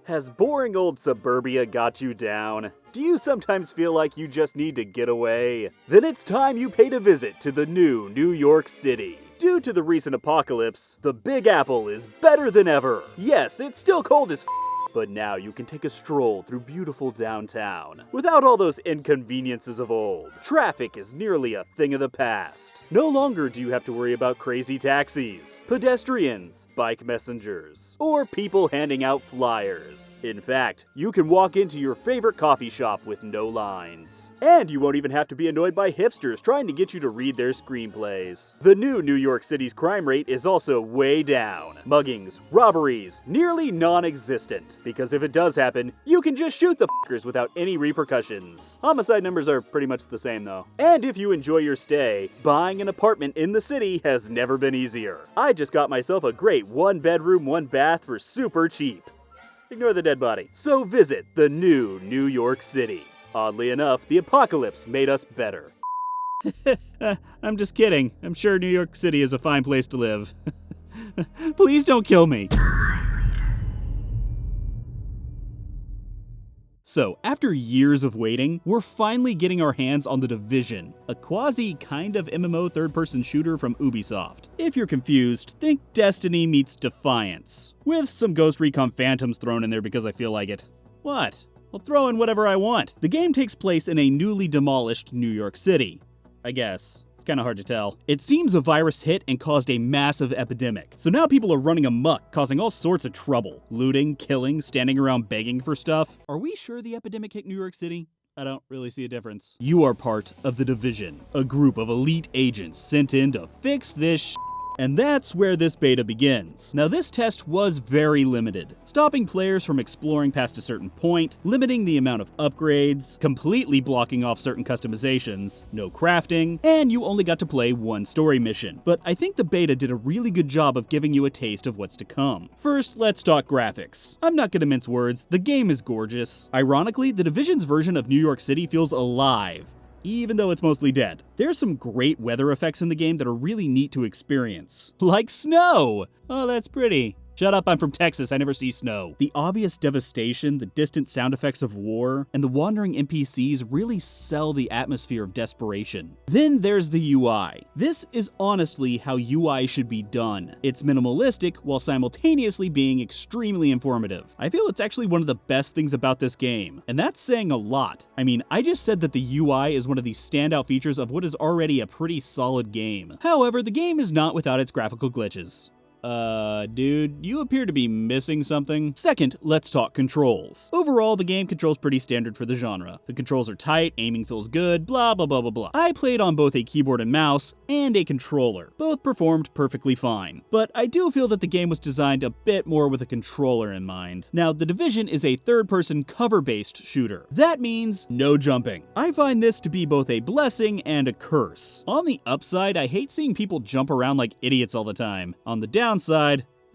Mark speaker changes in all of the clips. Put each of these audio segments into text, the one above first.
Speaker 1: Has boring old suburbia got you down? Do you sometimes feel like you just need to get away? Then it's time you paid a visit to the new New York City. Due to the recent apocalypse, the Big Apple is better than ever. Yes, it's still cold as but now you can take a stroll through beautiful downtown without all those inconveniences of old. Traffic is nearly a thing of the past. No longer do you have to worry about crazy taxis, pedestrians, bike messengers, or people handing out flyers. In fact, you can walk into your favorite coffee shop with no lines. And you won't even have to be annoyed by hipsters trying to get you to read their screenplays. The new New York City's crime rate is also way down. Muggings, robberies, nearly non-existent. Because if it does happen, you can just shoot the fuckers without any repercussions. Homicide numbers are pretty much the same though. And if you enjoy your stay, buying an apartment in the city has never been easier. I just got myself a great 1-bedroom, 1-bath for super cheap. Ignore the dead body. So visit the new New York City. Oddly enough, the apocalypse made us better. I'm just kidding. I'm sure New York City is a fine place to live. Please don't kill me. So, after years of waiting, we're finally getting our hands on The Division, a quasi-kind of MMO third-person shooter from Ubisoft. If you're confused, think Destiny meets Defiance, with some Ghost Recon Phantoms thrown in there because I feel like it. What? I'll throw in whatever I want. The game takes place in a newly demolished New York City, I guess. Kind of hard to tell. It seems a virus hit and caused a massive epidemic. So now people are running amok, causing all sorts of trouble. Looting, killing, standing around begging for stuff. Are we sure the epidemic hit New York City? I don't really see a difference. You are part of The Division, a group of elite agents sent in to fix this and that's where this beta begins. Now this test was very limited, stopping players from exploring past a certain point, limiting the amount of upgrades, completely blocking off certain customizations, no crafting, and you only got to play one story mission. But I think the beta did a really good job of giving you a taste of what's to come. First, let's talk graphics. I'm not gonna mince words, the game is gorgeous. Ironically, The Division's version of New York City feels alive, even though it's mostly dead. There's some great weather effects in the game that are really neat to experience. Like snow! Oh, that's pretty. Shut up, I'm from Texas, I never see snow. The obvious devastation, the distant sound effects of war, and the wandering NPCs really sell the atmosphere of desperation. Then there's the UI. This is honestly how UI should be done. It's minimalistic while simultaneously being extremely informative. I feel it's actually one of the best things about this game, and that's saying a lot. I mean, I just said that the UI is one of the standout features of what is already a pretty solid game. However, the game is not without its graphical glitches. Dude, you appear to be missing something. Second, let's talk controls. Overall, the game controls pretty standard for the genre. The controls are tight, aiming feels good, blah blah blah blah blah. I played on both a keyboard and mouse and a controller. Both performed perfectly fine. But I do feel that the game was designed a bit more with a controller in mind. Now, The Division is a third-person cover-based shooter. That means no jumping. I find this to be both a blessing and a curse. On the upside, I hate seeing people jump around like idiots all the time. On the downside,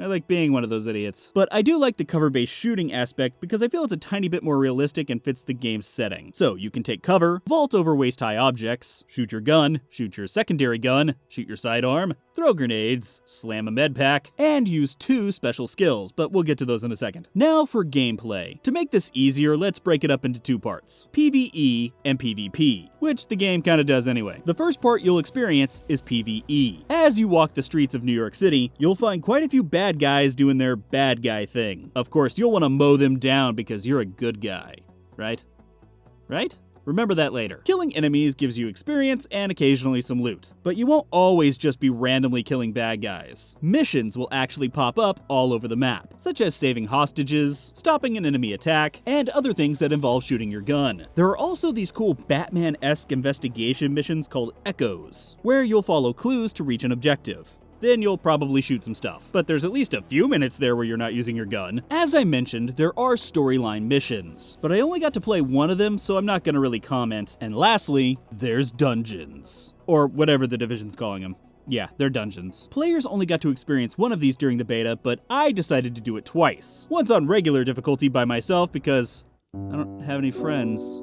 Speaker 1: I like being one of those idiots. But I do like the cover-based shooting aspect because I feel it's a tiny bit more realistic and fits the game's setting. So you can take cover, vault over waist-high objects, shoot your gun, shoot your secondary gun, shoot your sidearm, throw grenades, slam a med pack, and use 2 special skills, but we'll get to those in a second. Now for gameplay. To make this easier, let's break it up into 2 parts, PvE and PvP, which the game kinda does anyway. The first part you'll experience is PvE. As you walk the streets of New York City, you'll find quite a few bad guys doing their bad guy thing. Of course, you'll want to mow them down because you're a good guy, right? Right? Remember that later. Killing enemies gives you experience and occasionally some loot. But you won't always just be randomly killing bad guys. Missions will actually pop up all over the map, such as saving hostages, stopping an enemy attack, and other things that involve shooting your gun. There are also these cool Batman-esque investigation missions called Echoes, where you'll follow clues to reach an objective. Then you'll probably shoot some stuff. But there's at least a few minutes there where you're not using your gun. As I mentioned, there are storyline missions, but I only got to play one of them, so I'm not gonna really comment. And lastly, there's dungeons. Or whatever the Division's calling them. Yeah, they're dungeons. Players only got to experience one of these during the beta, but I decided to do it twice. Once on regular difficulty by myself because I don't have any friends.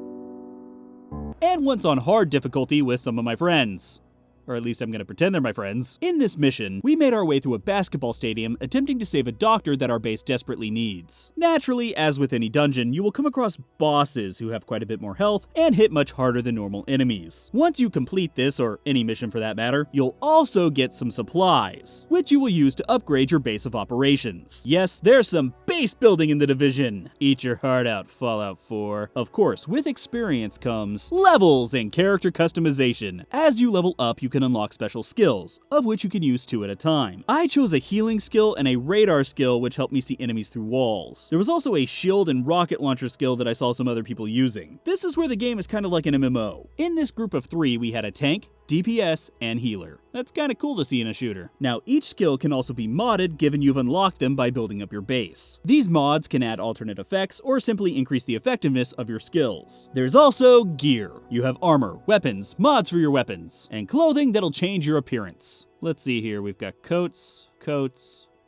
Speaker 1: And once on hard difficulty with some of my friends. Or at least I'm gonna pretend they're my friends. In this mission, we made our way through a basketball stadium attempting to save a doctor that our base desperately needs. Naturally, as with any dungeon, you will come across bosses who have quite a bit more health and hit much harder than normal enemies. Once you complete this, or any mission for that matter, you'll also get some supplies, which you will use to upgrade your base of operations. Yes, there's some base building in The Division. Eat your heart out, Fallout 4. Of course, with experience comes levels and character customization. As you level up, you can unlock special skills, of which you can use 2 at a time. I chose a healing skill and a radar skill, which helped me see enemies through walls. There was also a shield and rocket launcher skill that I saw some other people using. This is where the game is kind of like an MMO. In this group of 3, we had a tank, DPS, and healer. That's kinda cool to see in a shooter. Now, each skill can also be modded given you've unlocked them by building up your base. These mods can add alternate effects or simply increase the effectiveness of your skills. There's also gear. You have armor, weapons, mods for your weapons, and clothing that'll change your appearance. Let's see here, we've got coats,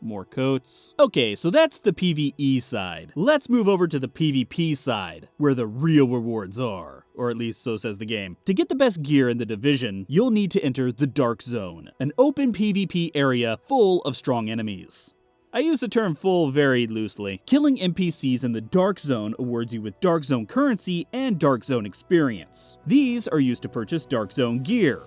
Speaker 1: more coats. Okay, so that's the PvE side. Let's move over to the PvP side, where the real rewards are. Or at least so says the game. To get the best gear in The Division, you'll need to enter the Dark Zone, an open PvP area full of strong enemies. I use the term full very loosely. Killing NPCs in the Dark Zone awards you with Dark Zone currency and Dark Zone experience. These are used to purchase Dark Zone gear.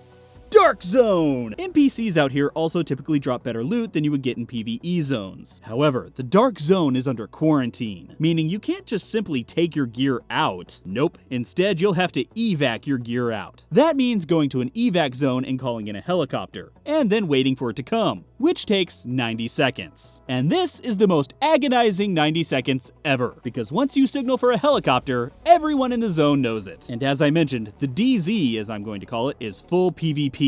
Speaker 1: Dark Zone! NPCs out here also typically drop better loot than you would get in PvE zones. However, the Dark Zone is under quarantine, meaning you can't just simply take your gear out. Nope, instead you'll have to evac your gear out. That means going to an evac zone and calling in a helicopter, and then waiting for it to come, which takes 90 seconds. And this is the most agonizing 90 seconds ever, because once you signal for a helicopter, everyone in the zone knows it. And as I mentioned, the DZ, as I'm going to call it, is full PvP.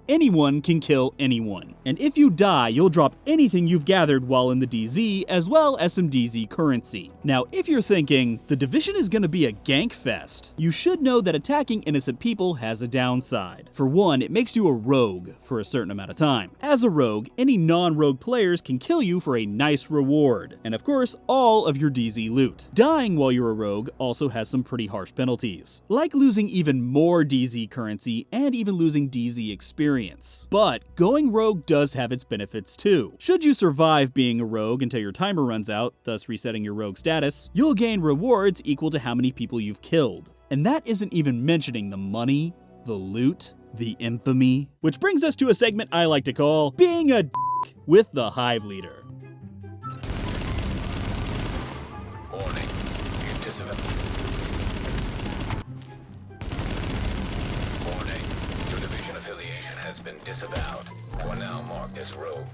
Speaker 1: Anyone can kill anyone. And if you die, you'll drop anything you've gathered while in the DZ, as well as some DZ currency. Now, if you're thinking, The Division is gonna be a gank fest, you should know that attacking innocent people has a downside. For one, it makes you a rogue for a certain amount of time. As a rogue, any non-rogue players can kill you for a nice reward, and of course, all of your DZ loot. Dying while you're a rogue also has some pretty harsh penalties, like losing even more DZ currency and even losing DZ experience. But going rogue does have its benefits too. Should you survive being a rogue until your timer runs out, thus resetting your rogue status, you'll gain rewards equal to how many people you've killed. And that isn't even mentioning the money, the loot, the infamy. Which brings us to a segment I like to call Being a D**k with the HiveLeader.
Speaker 2: Warning, participant. Warning, your division affiliation has been disavowed. You are now marked as rogue.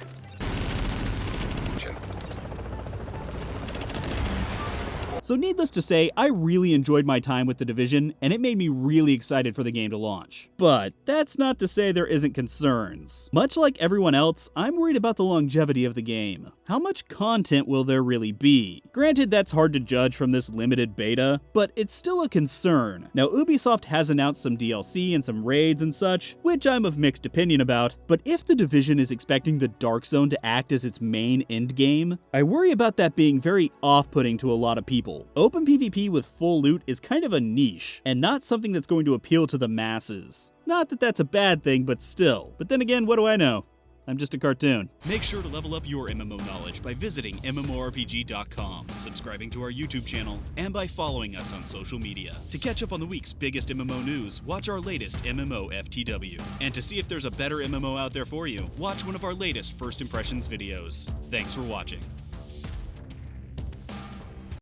Speaker 1: So needless to say, I really enjoyed my time with The Division, and it made me really excited for the game to launch. But that's not to say there isn't concerns. Much like everyone else, I'm worried about the longevity of the game. How much content will there really be? Granted, that's hard to judge from this limited beta, but it's still a concern. Now, Ubisoft has announced some DLC and some raids and such, which I'm of mixed opinion about, but if The Division is expecting the Dark Zone to act as its main endgame, I worry about that being very off-putting to a lot of people. Open PvP with full loot is kind of a niche, and not something that's going to appeal to the masses. Not that that's a bad thing, but still. But then again, what do I know? I'm just a cartoon. Make sure to level up your MMO knowledge by visiting MMORPG.com, subscribing to our YouTube channel, and by following us on social media. To catch up on the week's biggest MMO news, watch our latest MMO FTW. And to see if there's a better MMO out there for you, watch one of our latest First Impressions videos. Thanks for watching.